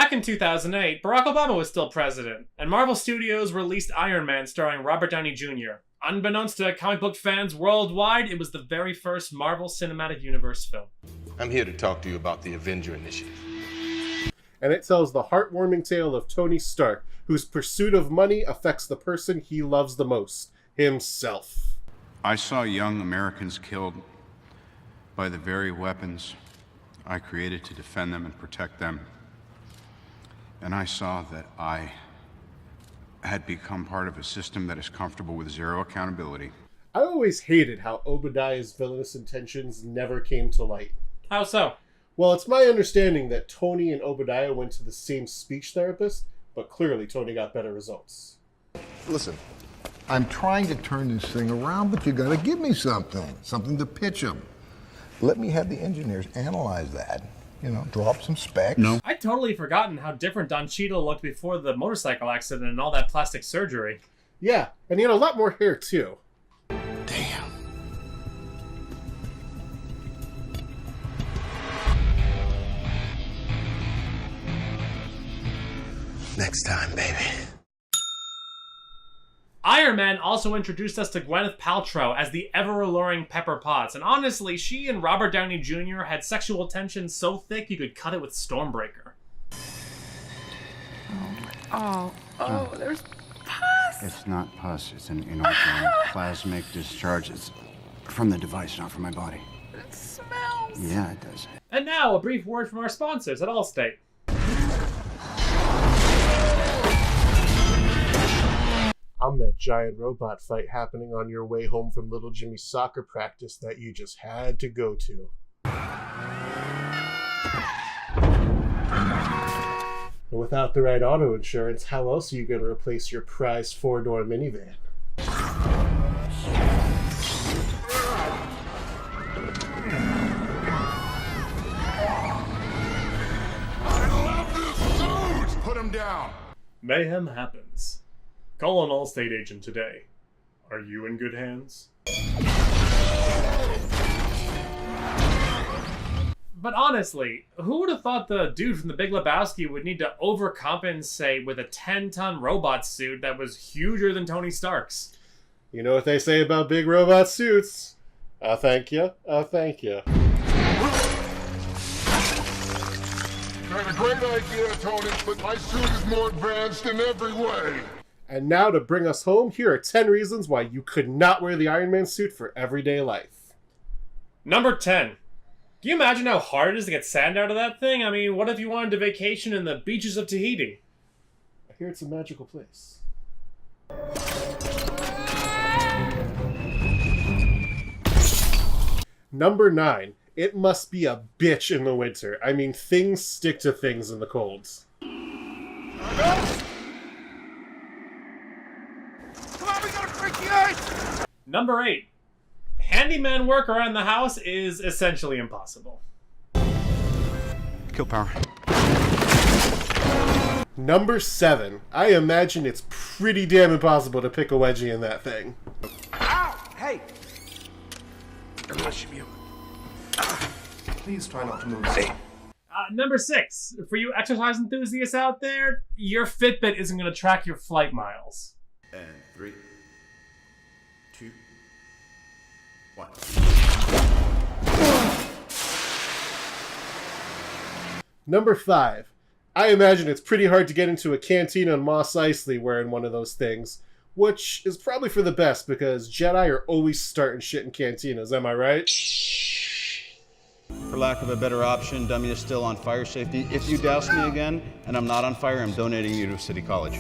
Back in 2008, Barack Obama was still president, and Marvel Studios released Iron Man starring Robert Downey Jr. Unbeknownst to comic book fans worldwide, it was the very first Marvel Cinematic Universe film. I'm here to talk to you about the Avenger Initiative. And it tells the heartwarming tale of Tony Stark, whose pursuit of money affects the person he loves the most, himself. I saw young Americans killed by the very weapons I created to defend them and protect them. And I saw that I had become part of a system that is comfortable with zero accountability. I always hated how Obadiah's villainous intentions never came to light. How so? Well, it's my understanding that Tony and Obadiah went to the same speech therapist, but clearly Tony got better results. Listen, I'm trying to turn this thing around, but you gotta give me something to pitch him. Let me have the engineers analyze that, draw up some specs. No. I'd totally forgotten how different Don Cheadle looked before the motorcycle accident and all that plastic surgery. Yeah, and a lot more hair too. Damn. next time, baby. Iron Man also introduced us to Gwyneth Paltrow as the ever-alluring Pepper Potts, and honestly, she and Robert Downey Jr. had sexual tension so thick you could cut it with Stormbreaker. Oh, there's pus! It's not pus, it's an inorganic plasmic discharge. It's from the device, not from my body. It smells! Yeah, it does. And now, a brief word from our sponsors at Allstate. I'm that giant robot fight happening on your way home from little Jimmy's soccer practice that you just had to go to. And without the right auto insurance, how else are you going to replace your prized four-door minivan? I love this suit! Put him down! Mayhem happens. Call an Allstate agent today. Are you in good hands? But honestly, who would have thought the dude from The Big Lebowski would need to overcompensate with a 10-ton robot suit that was huger than Tony Stark's? You know what they say about big robot suits? Thank you. Thank you. Got a great idea, Tony, but my suit is more advanced in every way. And now to bring us home, here are 10 reasons why you could not wear the Iron Man suit for everyday life. Number 10. Can you imagine how hard it is to get sand out of that thing? I mean, what if you wanted to vacation in the beaches of Tahiti? I hear it's a magical place. Number 9. It must be a bitch in the winter. I mean, things stick to things in the colds. Number 8. Handyman work around the house is essentially impossible. Kill power. Number 7. I imagine it's pretty damn impossible to pick a wedgie in that thing. Ow! Hey! Please try not to move. Number 6. For you exercise enthusiasts out there, your Fitbit isn't going to track your flight miles. And 3, 2, 1. Number 5. I imagine it's pretty hard to get into a canteen on Mos Eisley wearing one of those things, which is probably for the best because Jedi are always starting shit in cantinas, am I right? For lack of a better option, dummy is still on fire safety. If you douse me again and I'm not on fire, I'm donating you to City College.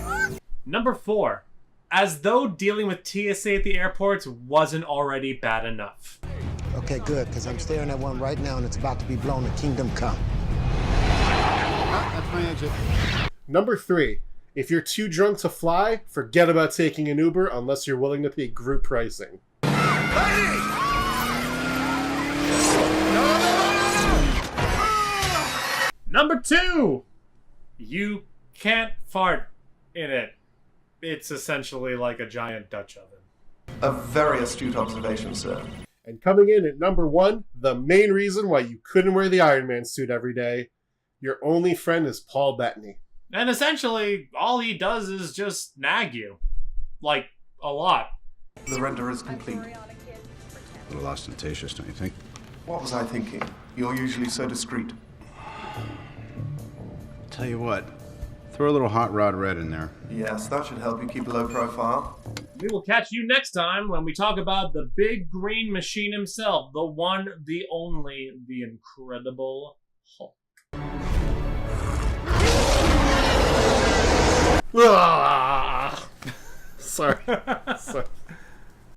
Number 4. As though dealing with TSA at the airports wasn't already bad enough. Okay, good, because I'm staring at one right now and it's about to be blown to Kingdom Come. That's my exit. Number 3. If you're too drunk to fly, forget about taking an Uber unless you're willing to pay group pricing. Number 2. You can't fart in it. It's essentially like a giant Dutch oven. A very astute observation, sir. And coming in at number 1, the main reason why you couldn't wear the Iron Man suit every day, Your only friend is Paul Bettany. And essentially, all he does is just nag you. Like, a lot. The render is complete. A little ostentatious, don't you think? What was I thinking? You're usually so discreet. Tell you what, throw a little hot rod red in there. Yes, that should help you keep a low profile. We will catch you next time when we talk about the big green machine himself, the one, the only, the Incredible Hulk. Sorry. Sorry.